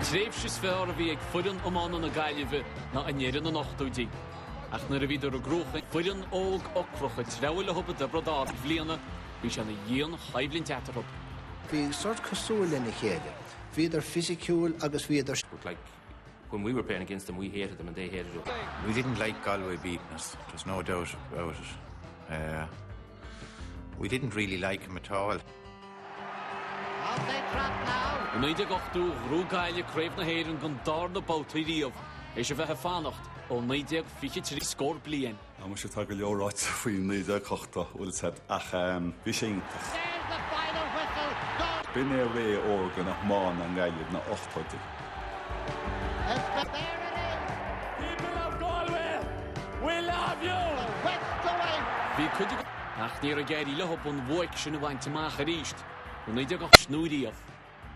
Tréifsis fear a bhí ag fuireann amán na Gaillimhe na anéireann an 8údí. Ach nar a bhí ar a grúcha fuireann óg ocrocha trabhail le hubba de bradár bhliana bhí se na dhéon chaibhlinn teatar up. Bhí sort cosúil in chéile. Bhíidir fisiciúil agus bhíidir. Like when we were playing against them, we hated them and they hated us. We didn't like Galway beating us. There's no doubt about it. We didn't really like him at all. Yn 98 rhw Gael creif na heirin gan dar na bawtaí riamh. Eis a bheith fanacht ó 93 scór blian. A mu sé tá go leorráit faoin 98 bhfuil said ach bhí sé ítach. Bin é ré organ nach máin an Gaillimh na 8údí. People of Galway, we love you! Bhí chuide ach níor a gairí le hop an bhuaic sin a bhaint amach a ríist. Ó 98 snúdaíomh.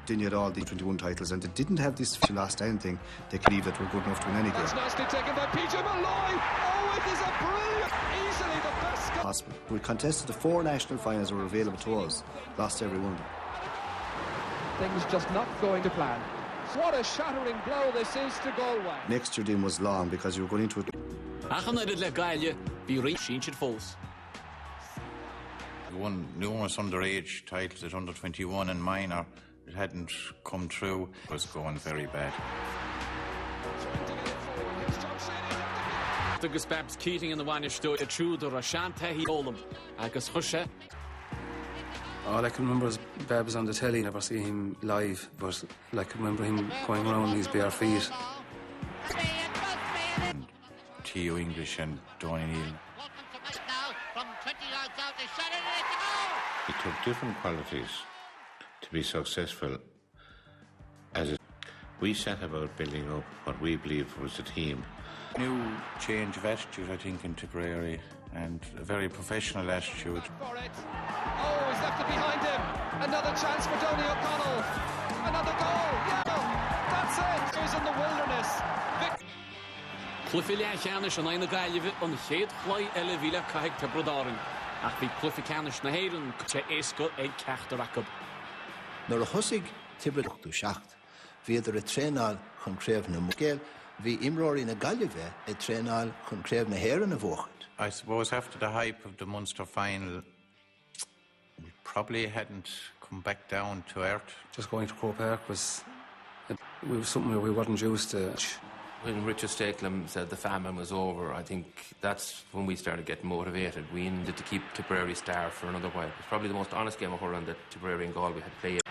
Didn't get all the 21 titles, and they didn't have this last anything. They could leave that were good enough to win any game. That's nicely taken by Peter Malloy. Oh, it is a brilliant, easily the best possible. We contested the 4 national finals that were available to us. Lost every one of them. Things just not going to plan. What a shattering blow this is to Galway. Next year then was long because you were going into it. Ach an irid le Gaile bhí rí sinsead fós. We won numerous underage titles at under 21 and minor. It hadn't come true. It was going very bad. Agus Babs Keating in the one sto a trúd or a shantahi olam agus chushe. All I can remember is Babs on the telly. Never see him live, but I can remember him going around his bare feet. And T.O. English and Donny Neal. It took different qualities to be successful. We set about building up what we believe was a team. New change of attitude, I think, in Tipperary, and a very professional attitude. For it. Oh, he's left it behind him. Another chance for Donny O'Connell. Another goal. Yeah, that's it. He's in the wilderness. Clufi leachanis an aina Gaillimhe an chéad chlai eile bhíle caithig te brodárin. Ach bhí clufi canis na héireann te éasca ag ceachtar acab. Nor a husig Tipperary shacht. Bhíidir a trénál chun créimh na Gael. Bhí imróí na Gaillimhe a trénál chun créimh na héireann na bhuachad. I suppose after the hype of the Munster final, we probably hadn't come back down to earth. Just going to Croke Park was something we weren't used to. When Richard Stakelum said the famine was over, I think that's when we started getting motivated. We needed to keep Tipperary starved for another while. It was probably the most honest game of hurling that Tipperary and Galway had played.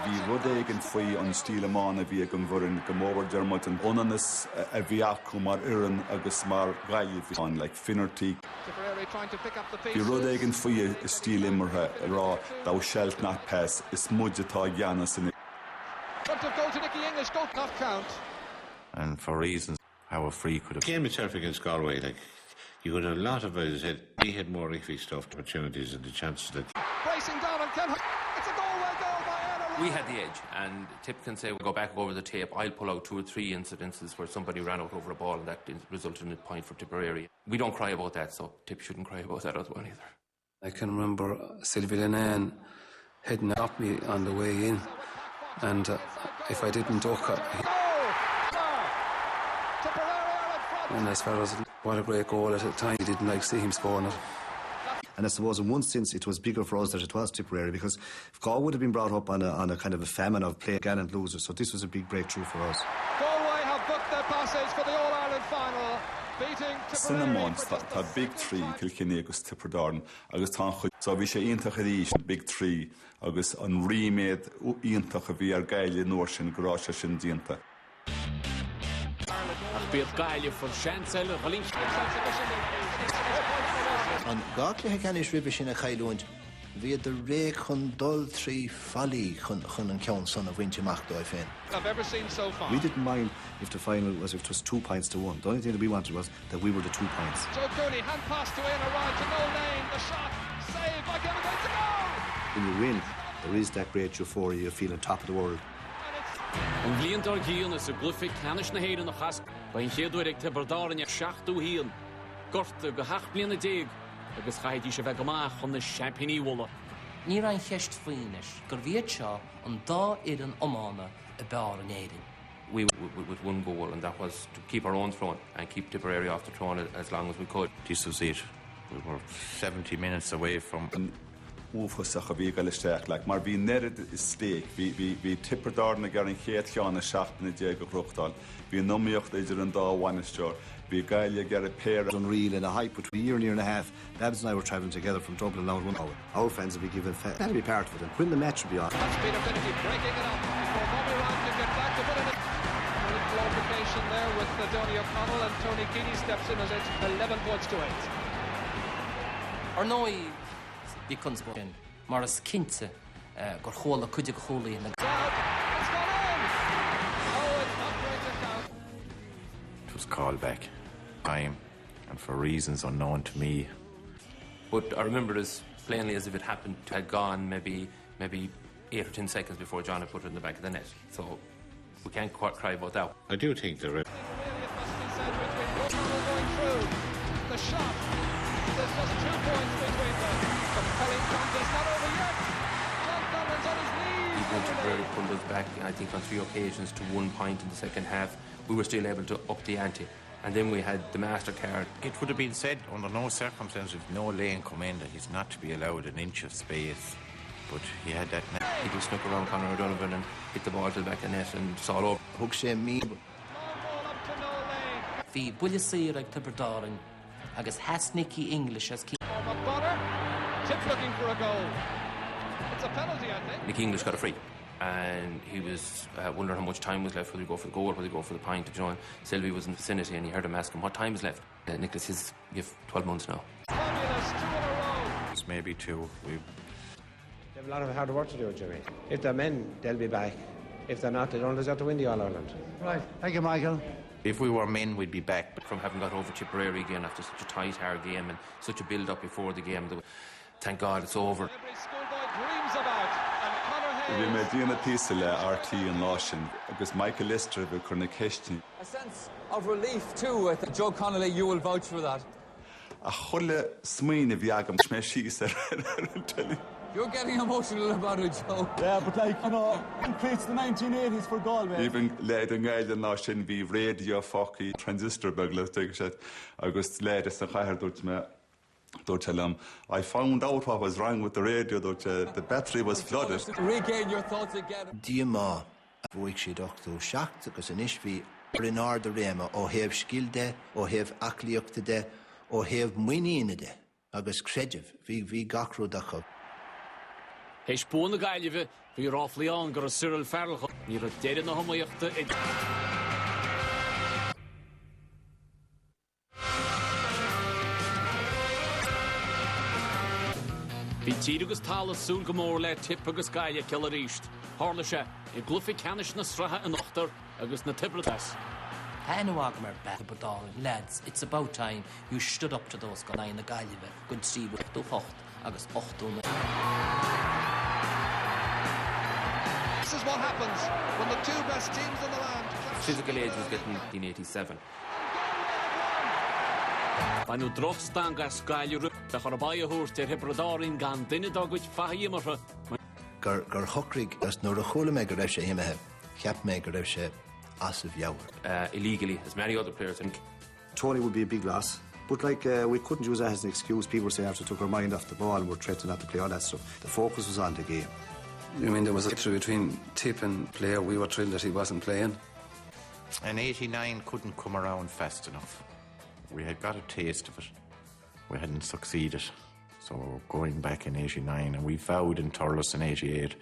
Bhí rud éigin faoi an stíl amán a bhí ag an bhfurin go mór dermot an onanas a bhí acu mar iran agus mar Gaillimh an like Finnerty. Bhí rud éigin faoi a stíl immerthe rá dá shellt nach pass is muid atá gceannas in it. Front of goal to Nicky English, goal not count. And for reasons how a free could have... The game itself against Galway, like, you got a lot of us said we had more iffy stuff, opportunities and the chances that... Racing down on Ken. It's a Galway goal by Anna. We had the edge, and Tip can say, we'll go back over the tape, I'll pull out 2 or 3 incidences where somebody ran out over a ball and that resulted in a point for Tipperary. We don't cry about that, so Tip shouldn't cry about that as well either. I can remember Sylvie Lenane heading up me on the way in, and if I didn't duck, and as far as what a great goal at the time, he didn't like see him scoring it. And I suppose in one sense it was bigger for us than it was Tipperary, because Galway would have been brought up on a kind of a famine of play gallant losers, so this was a big breakthrough for us. Galway have booked their passage for the All-Ireland final, beating Tipperary. Tá Big 3 Kilkenny agus Tipperary agus tá chuid so bhí sé iontach a ríis Big 3 agus an riméid iontach a bhí ar Gaile nuair sin goráise sin dianta. Ach bíad Gaile for Chancel Rolling. An gáclathe ceannis ribbe sin a chailúint, bhí the ré chun dul trí fallí chun an ceann son a bhainte amach dó féin. I've ever seen so far. We didn't mind if the final was 2 points to 1. The only thing that we wanted was that we were the 2 points. So Cooney, hand pass to in around to no lane, the shot, save by Kevin Gates to goal! When you win, there is that great euphoria, you feel on top of the world. An bblion dar gíon is a glufic canis na héireann na chasc, ba in chéadúir ag Tipperary ag 7 híon. Gorta go 8 bliana déag, agus chaidí se bheith amach chun na championí wola. Ní raibh cheist faoinis gur bhíod seo an dá ian omána a beár an éireann. We with one goal, and that was to keep our own throne and keep Tipperary off the throne as long as we could. This was it. We were 70 minutes away from... Úfachasach a bhí go leisteach, like, mar bhí nerid is steak, bhí Tipperdarna gar an chéad cheanna seachtainna déag go ruchtáil, bhí nóíocht idir an dá bhainisteoir, bhí Gaeilge gar a pair. Unreal in a hype between a year and a half. Babs and I were travelling together from Dublin now 1 hour. Our fans will be given that'll be part of it, and when the match will be on. That's Peter Finney breaking it up before Bobby Ryan can get back to put it in. Qualification there with Donny O'Connell, and Tony Keaney steps in as it's 11 points to 8. Ar nói bhí consbóin mar as cinnte gur chóla chuide go chólaí in the... It's gone in! Oh, it's not breaking down. It was called back. Time, and for reasons unknown to me. But I remember it as plainly as if it happened to have gone maybe 8 or 10 seconds before John had put it in the back of the net. So we can't quite cry about that. I do think the Really, it must be said between O'Connell going through the shot. There's just 2 points between them. Compelling contest, not over yet. John Conlon's on his knees. Even Tipperary pulled us back, I think, on 3 occasions to 1 point in the second half. We were still able to up the ante. And then we had the MasterCard. It would have been said under no circumstances, if no lane come in, that he's not to be allowed an inch of space. But he had that net. He just snuck around Conor O'Donovan and hit the ball to the back of the net, and it's all over. Thug sé mí. Long ball up to no lane. Bhí buile saoir ag Tipperdarin agus hasnicky English as McBonner. Tip looking for a goal. It's a penalty, I think. Nick English got a free. And he was wondering how much time was left, whether he go for the goal or whether he go for the point. You know, Sylvie was in the vicinity and he heard him ask him what time is left. Nicholas, you have 12 months now. Fabulous, 2 in a row. It's maybe 2. They have a lot of hard work to do, Jimmy. If they're men, they'll be back. If they're not, they don't deserve to win the All-Ireland. Right. Thank you, Michael. If we were men, we'd be back. But from having got over Tipperary again after such a tight, hard game and such a build-up before the game, thank God it's over. Every schoolboy dreams about. And Conor Bhí mé Hayes. díana písa le RT an Laochra agus Michael Lister bhí chuna ceistí. A sense of relief too. I think Joe Connolly, you will vouch for that. A chuile smaoine bhí agam smé síos ar telly. You're getting emotional about it, Joe. Yeah, but like, you know, it creates the 1980s for Galway. Even leid an Gael an Laochra bhí radio focaí transistor bagla teag agus leid is an chaithir dúirt me. I found out what was wrong with the radio, the battery was flooded. Regain your thoughts again. Díama a bhuaigh siad 8 seacht agus inis bhí rinár de réma ó thaobh sciilde, ó thaobh aclaíochta de, ó thaobh muoíine de, agus creidimh bhí gachrú dacha. Heis búna Gaeilge bhí ráflaíán gur a Cyril Farrell ní ra deireadh na homaíochta Bhí tír agus tála súl go mór le tip agus Gaeilge ceall a ríist. Tharla sé I glufaí ceannis na sratha an ochtar agus na Tipperdas. Hanwagmer Tipperdarin, lads, it's about time you stood up to those guys in the Gaeilge. Good see with 8 agus 8. This is what happens when the 2 best teams in the land. Physical age was getting 1987. Bainú droch stan gas Gaeilge de chorabáí a thuairt Tipperdarin gan duine daghuiid faithímartha. Gur thucraigh as nuair a chola mé go raibh sé imethe, cheap mé go raibh sé as a bheabhar. Illegally, as many other players think. Tony would be a big loss. But like, we couldn't use that as an excuse. People were saying after took our mind off the ball and were threatening not to play all that stuff. The focus was on the game. I mean, there was a issue between Tip and player. We were thrilled that he wasn't playing. And 89 couldn't come around fast enough. We had got a taste of it. We hadn't succeeded. So going back in 89, and we vowed in Thurles in 88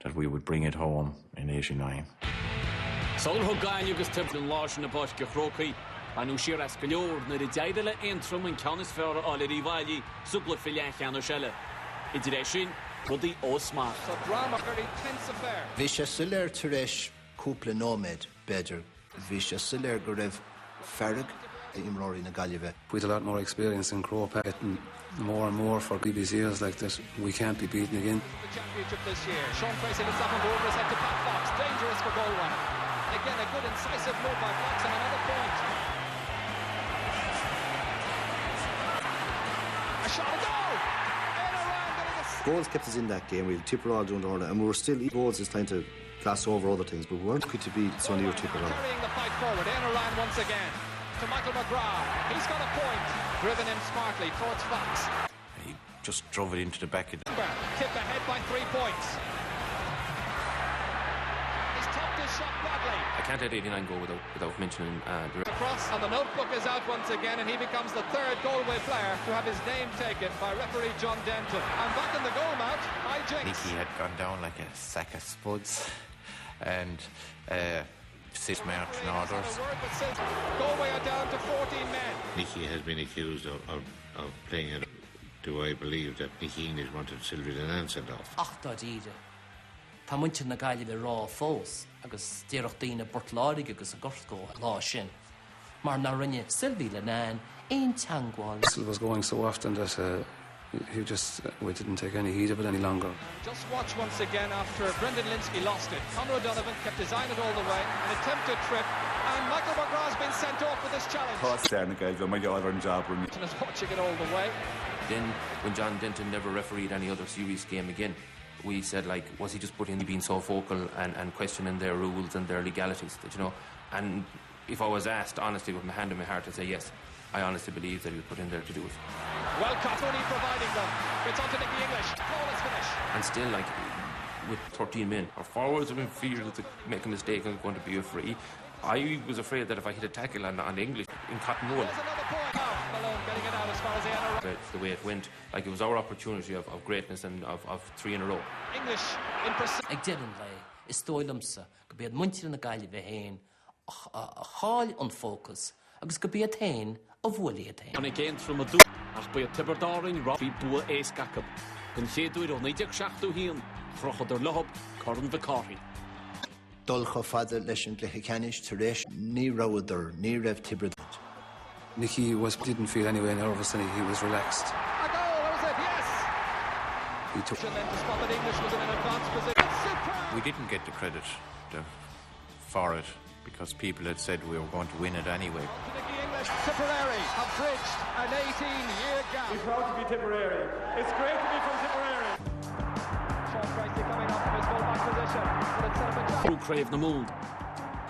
that we would bring it home in 89. Solho Gaeilge agus Tipper an Laochra na báis go chrócaí, anú siar as go leor na deide le aontrom an ceannas fearr ála ríomhaillí sugla filean cheanna seile. Idir é sin, rudaí ósmach. So drama, very tense affair. Bhí sé sulir tar éis cúpla nóméid beidir. Bhí sé sulir go raibh ferrig imróí na Gaeilge. We had a lot more experience in Crow and more and more for BBC years like that. We can't be beaten again. The championship this year. Sean Tracy looks up and over his head to Pat Fox. Dangerous for Galway. Again, a good incisive move by Fox and another point. A shot, a goal! In around getting a Goals kept us in that game. We Tipperary doing the hurling, and we were still goals is trying to glass over other things, but we weren't good to beat Sunday or Tipperary. Carrying the fight forward, Aaron once again to Michael McGrath. He's got a point, driven in smartly towards Fox. He just drove it into the back of the... Tipped ahead by 3 points. He's topped his shot badly. I can't let 89 go without mentioning the... Across, and the notebook is out once again, and he becomes the third Galway player to have his name taken by referee John Denton. And back in the goal mount, Nicky had gone down like a sack of spuds, and 6 Martin orders. Galway are down to 14 men. Nicky has been accused of playing it. Do I believe that Nicky English wanted Sylvie Lennon sent off? Ach, da díide. Tá muintir na Gaillimh rá fós, agus déireach daoine Bortláirigh agus a Gorthgó lá sin. Mar na rinne Sylvie Lennon, ein teangháil. It was going so often that he just we didn't take any heed of it any longer. Just watch once again after Brendan Linsky lost it. Conor O'Donovan kept his eye on it all the way. An attempted trip, and Michael McGrath's been sent off with this challenge. And is watching it all the way. Then, when John Denton never refereed any other series game again, we said, like, was he just putting being so vocal and questioning their rules and their legalities, that, you know? And if I was asked, honestly, with my hand in my heart, I'd say yes. I honestly believe that he was put in there to do it. Well, Cooney providing them. It's on to Nicky English. Flawless finish. And still, like, with 13 men, our forwards have been feared to make a mistake and going to be a free. I was afraid that if I hit a tackle on English in Cotton Wool, Malone getting it out as far as the way it went, like, it was our opportunity of greatness and of 3 in a row. English in pursuit. Ag dean lei, is dóilimsa, go bead muintir na Gaillimh hain, a cháil an focus, agus go bead hain a bhfuil iad hain. An again from a dú, ach by a Tipperary Robbie bua éis gacab. Gan chéadúir ó 97 híon, chrochad ar lohab, Corn Vicari. Dulcha fada leis an glucha canis tar éis ní roidir, ní raibh Tipperary. Nicky didn't feel anyway nervous and he was relaxed. A goal, that was it, yes! He took... And then to spot that English was in an advanced position. Superb! We didn't get the credit for it because people had said we were going to win it anyway. Nicky English, Tipperary have bridged an 18-year gap. We're proud to be Tipperary. It's great to be from Tipperary. Sean Tracy coming up from his full-back position. But it's set up a trap. Trú craibh na múl.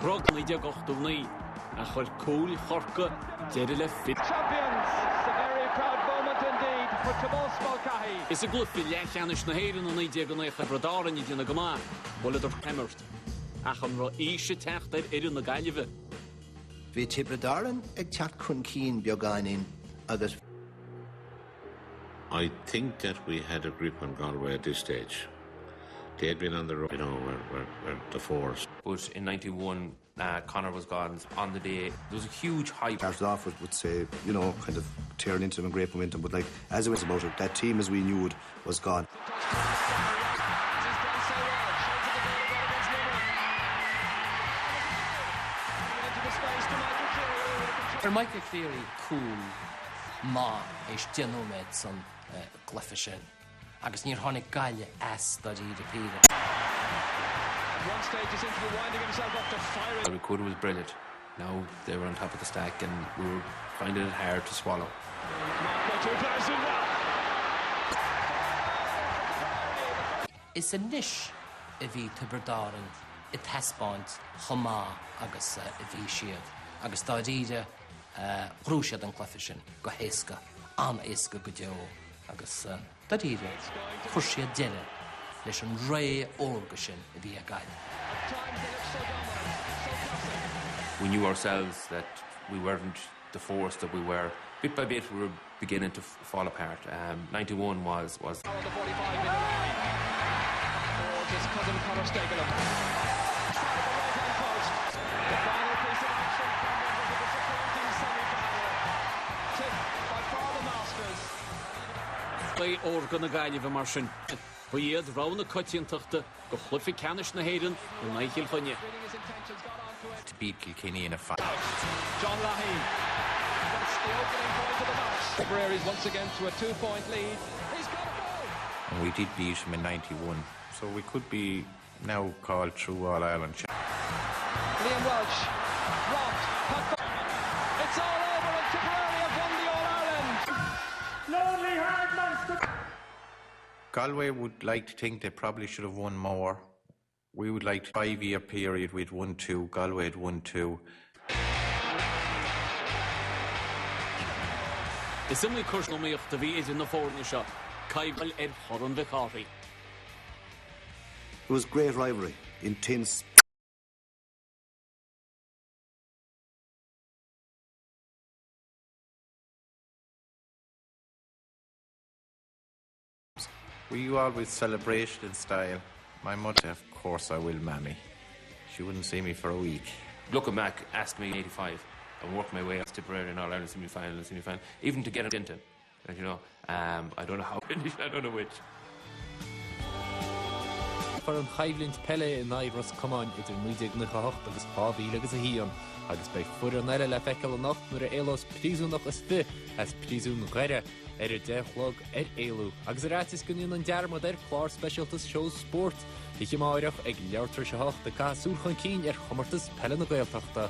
Grog ní de gochtú ní. A chuir cúil chorca deidir le fit. Champions! It's a very proud moment indeed for Tomas Mulcahy. Is a glufi lechanis na héireann an éide go éich a bradáran í dina gomá. Bolidir hemmert. Ach an ro íse techt na Gaillimh. Bhí Tipperary ag teach chun cín beagáin agus. I think that we had a grip on Galway at this stage. They had been on the road, you know, were the force. But in 91, Conor was gone on the day. There was a huge hype. Started off would say, you know, kind of tearing into them in great momentum, but like as it was about it, that team as we knew it was gone. Michael Cleary cool má is denúméid san glyfa sin. Agus níor tháinig Gaillimh as da díad a píre. One stage is into the winding himself up to firing. The recorder was brilliant. Now they were on top of the stack and we were finding it hard to swallow. Is a nish a bhí Tipperary i taspáint chomá agus a bhí siad. Agus da díad grúisiad an glyfa sin go héasca an éasca go deo agus da díad chuir siad deile leis an ré óga sin a bhí a Gaillimh. We knew ourselves that we weren't the force that we were. Bit by bit we were beginning to fall apart. 91 was His cousin Conor Stegelham. The final piece of action comes into the disappointing semi-final. Tipped by far the Masters. By organ na Gaillimh mar sin. Ba iad rán na coitiantachta go chlufi canis na héireann go naithil chunne. To beat Kilkenny in a fight. John Lahey. That's the opening point of the match. Tipperary's once again to a 2-point lead. He's got a goal. And we did beat him in 91. So we could be now called through All Ireland. Liam Welch, robbed, it's all over and Tipperary have won the All Ireland. Lonely hard monster. Galway would like to think they probably should have won more. We would like 5-year period, we'd won 2, Galway had won 2. Is similar course no meocht the V is in the forward shot. Kaibal Ed Horan Vicari. It was great rivalry, intense. We always celebrated in style. My mother, of course I will, Mammy. She wouldn't see me for a week. Looking back, ask me in 85 and worked my way up to Tipperary and All-Ireland semi-final and semi-final, even to get a Dinton. And you know, I don't know how finished, I don't know which. For an Highland Pele in Iris Common, it's a music na hocht agus Pavi agus a hion. Agus by for an le fecal nacht nor elos prisun noch as fi as prisun gere dechlog elu. Agus ratis gunnion an derma der clar specialist shows sport. Ich maarach ag leartr se hocht de ka sulchan keen chomartas Pele na Gaeltachta.